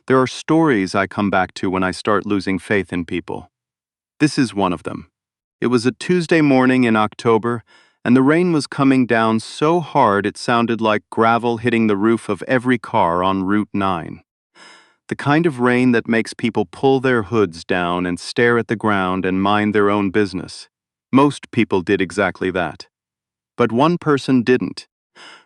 There are stories I come back to when I start losing faith in people. This is one of them. It was a Tuesday morning in October, and the rain was coming down so hard it sounded like gravel hitting the roof of every car on Route 9. The kind of rain that makes people pull their hoods down and stare at the ground and mind their own business. Most people did exactly that. But one person didn't.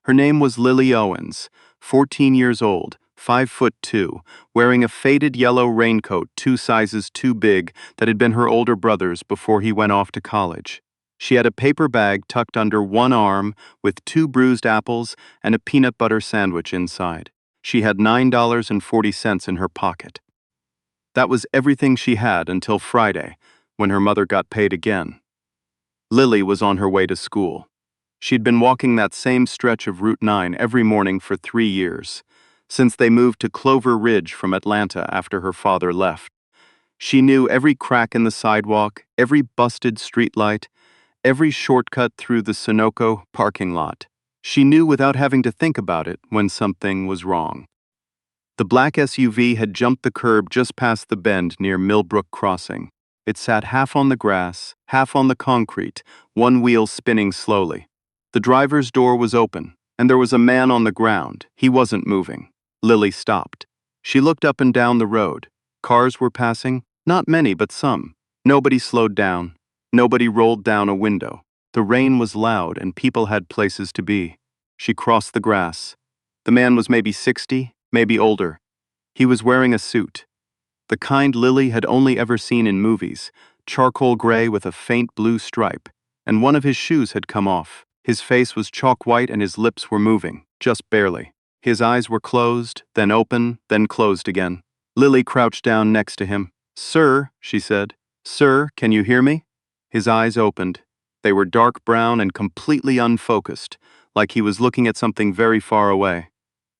Her name was Lily Owens, 14 years old, 5'2", wearing a faded yellow raincoat 2 sizes too big that had been her older brother's before he went off to college. She had a paper bag tucked under one arm with 2 bruised apples and a peanut butter sandwich inside. She had $9.40 in her pocket. That was everything she had until Friday, when her mother got paid again. Lily was on her way to school. She'd been walking that same stretch of Route 9 every morning for 3 years, since they moved to Clover Ridge from Atlanta after her father left. She knew every crack in the sidewalk, every busted streetlight, every shortcut through the Sunoco parking lot. She knew without having to think about it when something was wrong. The black SUV had jumped the curb just past the bend near Millbrook Crossing. It sat half on the grass, half on the concrete, one wheel spinning slowly. The driver's door was open, and there was a man on the ground. He wasn't moving. Lily stopped. She looked up and down the road. Cars were passing, not many but some. Nobody slowed down. Nobody rolled down a window. The rain was loud and people had places to be. She crossed the grass. The man was maybe 60, maybe older. He was wearing a suit. The kind Lily had only ever seen in movies, charcoal gray with a faint blue stripe, and one of his shoes had come off. His face was chalk white and his lips were moving, just barely. His eyes were closed, then open, then closed again. Lily crouched down next to him. "Sir," she said. "Sir, can you hear me?" His eyes opened. They were dark brown and completely unfocused, like he was looking at something very far away.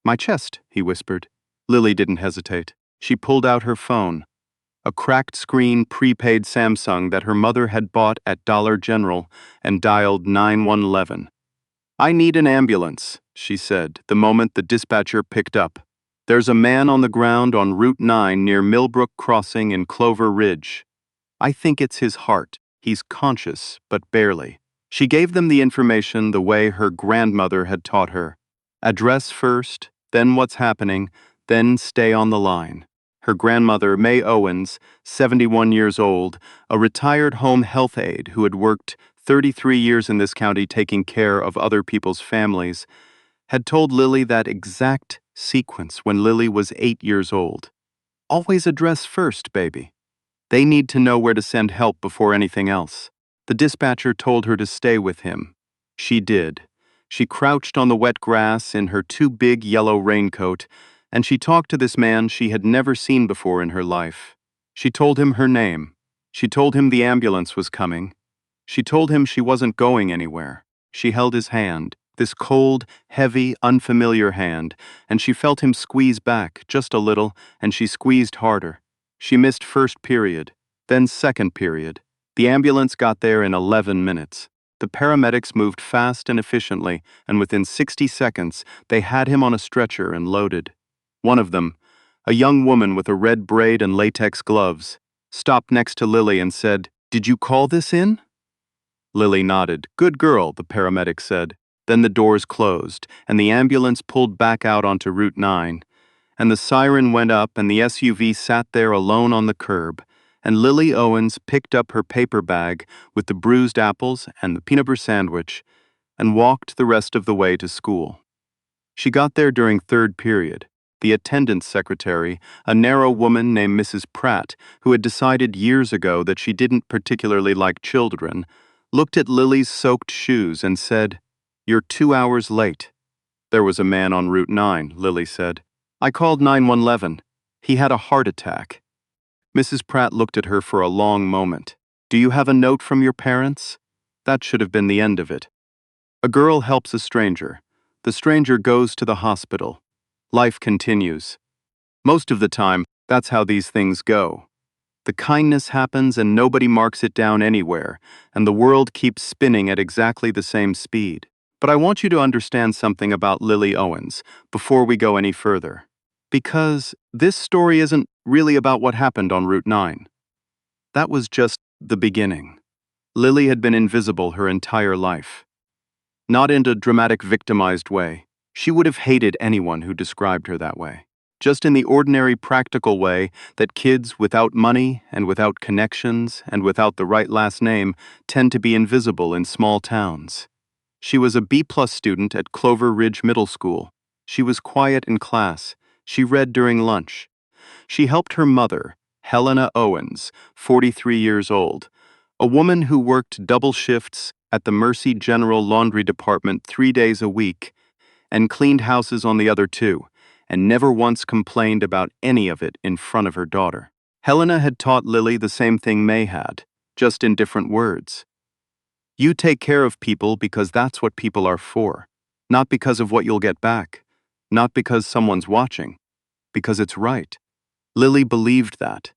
"My chest," he whispered. Lily didn't hesitate. She pulled out her phone, a cracked screen prepaid Samsung that her mother had bought at Dollar General, and dialed 911. "I need an ambulance," she said, the moment the dispatcher picked up. "There's a man on the ground on Route 9 near Millbrook Crossing in Clover Ridge. I think it's his heart. He's conscious, but barely." She gave them the information the way her grandmother had taught her. Address first, then what's happening, then stay on the line. Her grandmother, May Owens, 71 years old, a retired home health aide who had worked 33 years in this county taking care of other people's families, had told Lily that exact sequence when Lily was 8 years old. "Always address first, baby. They need to know where to send help before anything else." The dispatcher told her to stay with him. She did. She crouched on the wet grass in her too big yellow raincoat, and she talked to this man she had never seen before in her life. She told him her name. She told him the ambulance was coming. She told him she wasn't going anywhere. She held his hand, this cold, heavy, unfamiliar hand, and she felt him squeeze back just a little, and she squeezed harder. She missed first period, then second period. The ambulance got there in 11 minutes. The paramedics moved fast and efficiently, and within 60 seconds, they had him on a stretcher and loaded. One of them, a young woman with a red braid and latex gloves, stopped next to Lily and said, "Did you call this in?" Lily nodded. "Good girl," the paramedic said. Then the doors closed, and the ambulance pulled back out onto Route 9, and the siren went up and the SUV sat there alone on the curb, and Lily Owens picked up her paper bag with the bruised apples and the peanut butter sandwich and walked the rest of the way to school. She got there during third period. The attendance secretary, a narrow woman named Mrs. Pratt, who had decided years ago that she didn't particularly like children, looked at Lily's soaked shoes and said, "You're 2 hours late." "There was a man on Route 9, Lily said. "I called 911. He had a heart attack." Mrs. Pratt looked at her for a long moment. "Do you have a note from your parents?" That should have been the end of it. A girl helps a stranger. The stranger goes to the hospital. Life continues. Most of the time, that's how these things go. The kindness happens and nobody marks it down anywhere, and the world keeps spinning at exactly the same speed. But I want you to understand something about Lily Owens before we go any further. Because this story isn't really about what happened on Route 9. That was just the beginning. Lily had been invisible her entire life. Not in a dramatic victimized way. She would have hated anyone who described her that way. Just in the ordinary practical way that kids without money and without connections and without the right last name tend to be invisible in small towns. She was a B-plus student at Clover Ridge Middle School. She was quiet in class. She read during lunch. She helped her mother, Helena Owens, 43 years old, a woman who worked double shifts at the Mercy General Laundry Department 3 days a week and cleaned houses on the other two, and never once complained about any of it in front of her daughter. Helena had taught Lily the same thing May had, just in different words. You take care of people because that's what people are for, not because of what you'll get back, not because someone's watching, because it's right. Lily believed that.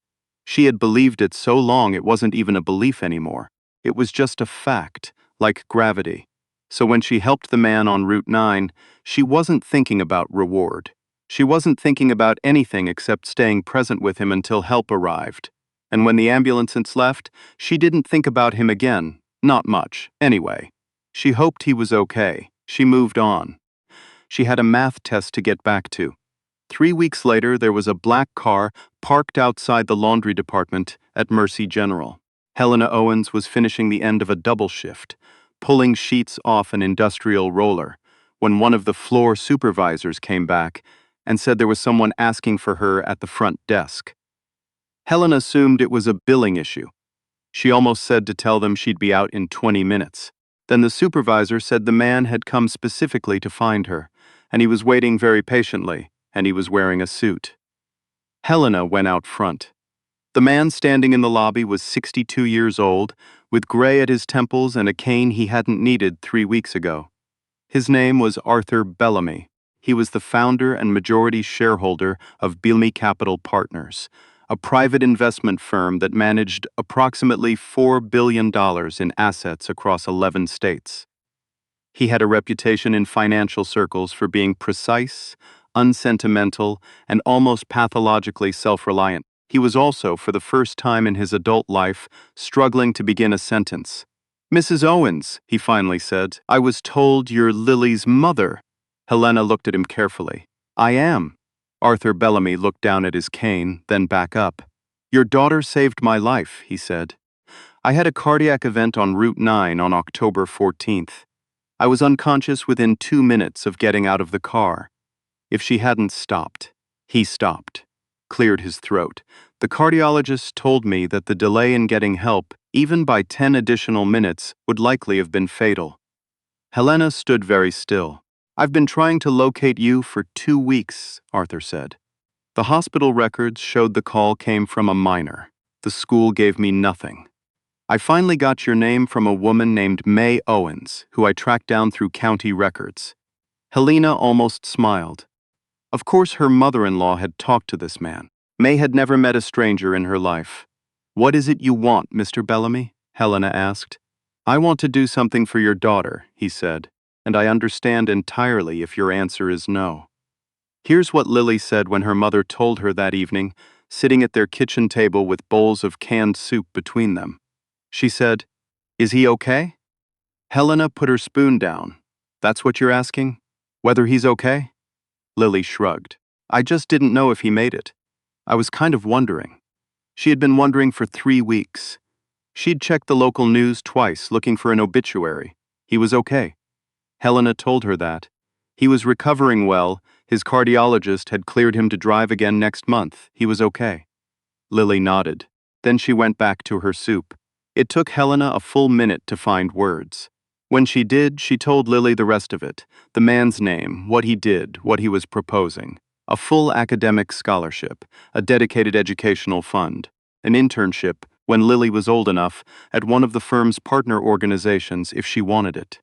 She had believed it so long it wasn't even a belief anymore. It was just a fact, like gravity. So when she helped the man on Route 9, she wasn't thinking about reward. She wasn't thinking about anything except staying present with him until help arrived. And when the ambulance left, she didn't think about him again. Not much, anyway. She hoped he was okay. She moved on. She had a math test to get back to. 3 weeks later, there was a black car parked outside the laundry department at Mercy General. Helena Owens was finishing the end of a double shift, pulling sheets off an industrial roller, when one of the floor supervisors came back and said there was someone asking for her at the front desk. Helen assumed it was a billing issue. She almost said to tell them she'd be out in 20 minutes. Then the supervisor said the man had come specifically to find her, and he was waiting very patiently, and he was wearing a suit. Helena went out front. The man standing in the lobby was 62 years old, with gray at his temples and a cane he hadn't needed 3 weeks ago. His name was Arthur Bellamy. He was the founder and majority shareholder of Bellamy Capital Partners, a private investment firm that managed approximately $4 billion in assets across 11 states. He had a reputation in financial circles for being precise, unsentimental, and almost pathologically self-reliant. He was also, for the first time in his adult life, struggling to begin a sentence. "Mrs. Owens," he finally said, "I was told you're Lily's mother." Helena looked at him carefully. "I am." Arthur Bellamy looked down at his cane, then back up. "Your daughter saved my life," he said. "I had a cardiac event on Route 9 on October 14th. I was unconscious within 2 minutes of getting out of the car. If she hadn't stopped." He stopped, cleared his throat. "The cardiologist told me that the delay in getting help, even by 10 additional minutes, would likely have been fatal." Helena stood very still. "I've been trying to locate you for 2 weeks," Arthur said. "The hospital records showed the call came from a minor. The school gave me nothing. I finally got your name from a woman named May Owens, who I tracked down through county records." Helena almost smiled. Of course her mother-in-law had talked to this man. May had never met a stranger in her life. "What is it you want, Mr. Bellamy?" Helena asked. "I want to do something for your daughter," he said, "and I understand entirely if your answer is no." Here's what Lily said when her mother told her that evening, sitting at their kitchen table with bowls of canned soup between them. She said, "Is he okay?" Helena put her spoon down. "That's what you're asking? Whether he's okay?" Lily shrugged. "I just didn't know if he made it. I was kind of wondering." She had been wondering for 3 weeks. She'd checked the local news twice looking for an obituary. He was okay. Helena told her that. He was recovering well. His cardiologist had cleared him to drive again next month. He was okay. Lily nodded. Then she went back to her soup. It took Helena a full minute to find words. When she did, she told Lily the rest of it. The man's name, what he did, what he was proposing. A full academic scholarship, a dedicated educational fund, an internship, when Lily was old enough, at one of the firm's partner organizations if she wanted it.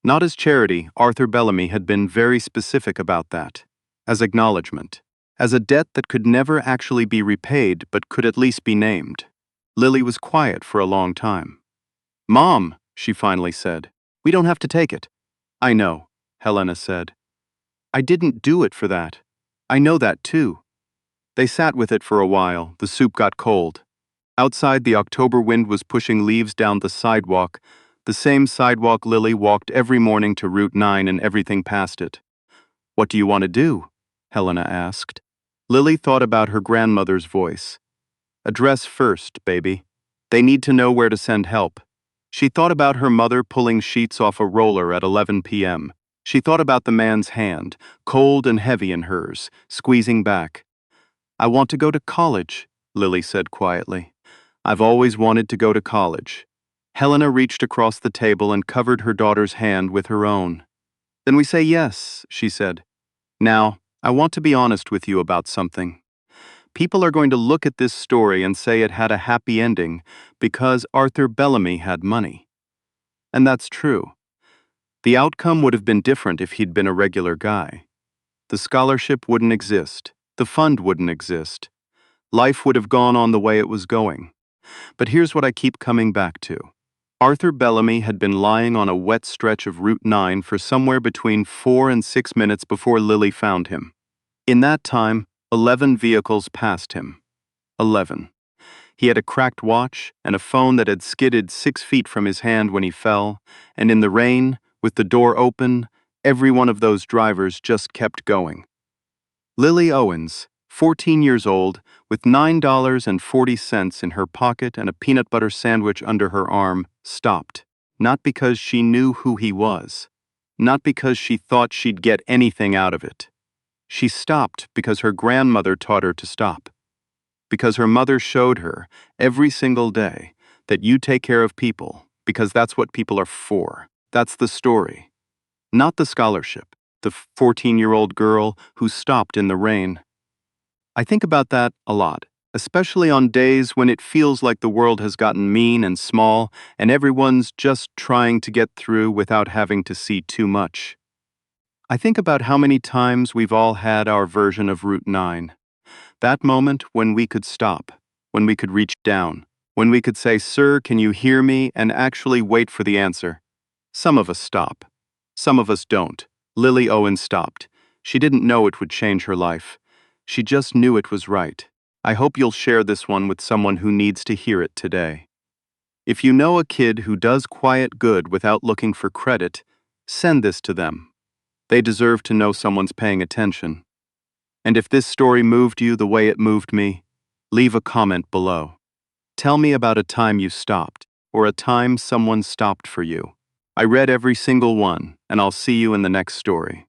Not as charity, Arthur Bellamy had been very specific about that. As acknowledgement. As a debt that could never actually be repaid but could at least be named. Lily was quiet for a long time. "Mom," she finally said, "we don't have to take it." "I know," Helena said. "I didn't do it for that." I know that too. They sat with it for a while. The soup got cold. Outside, the October wind was pushing leaves down the sidewalk, the same sidewalk Lily walked every morning to Route 9 and everything past it. What do you want to do? Helena asked. Lily thought about her grandmother's voice. Address first, baby. They need to know where to send help. She thought about her mother pulling sheets off a roller at 11 p.m. She thought about the man's hand, cold and heavy in hers, squeezing back. I want to go to college, Lily said quietly. I've always wanted to go to college. Helena reached across the table and covered her daughter's hand with her own. Then we say yes, she said. Now, I want to be honest with you about something. People are going to look at this story and say it had a happy ending because Arthur Bellamy had money. And that's true. The outcome would have been different if he'd been a regular guy. The scholarship wouldn't exist. The fund wouldn't exist. Life would have gone on the way it was going. But here's what I keep coming back to. Arthur Bellamy had been lying on a wet stretch of Route 9 for somewhere between 4 and 6 minutes before Lily found him. In that time, 11 vehicles passed him. 11. He had a cracked watch and a phone that had skidded 6 feet from his hand when he fell, and in the rain, with the door open, every one of those drivers just kept going. Lily Owens, 14 years old, with $9.40 in her pocket and a peanut butter sandwich under her arm, stopped, not because she knew who he was, not because she thought she'd get anything out of it. She stopped because her grandmother taught her to stop, because her mother showed her, every single day, that you take care of people, because that's what people are for. That's the story. Not the scholarship, the 14-year-old girl who stopped in the rain. I think about that a lot, especially on days when it feels like the world has gotten mean and small and everyone's just trying to get through without having to see too much. I think about how many times we've all had our version of Route 9. That moment when we could stop, when we could reach down, when we could say, "Sir, can you hear me?" and actually wait for the answer. Some of us stop. Some of us don't. Lily Owens stopped. She didn't know it would change her life. She just knew it was right. I hope you'll share this one with someone who needs to hear it today. If you know a kid who does quiet good without looking for credit, send this to them. They deserve to know someone's paying attention. And if this story moved you the way it moved me, leave a comment below. Tell me about a time you stopped, or a time someone stopped for you. I read every single one, and I'll see you in the next story.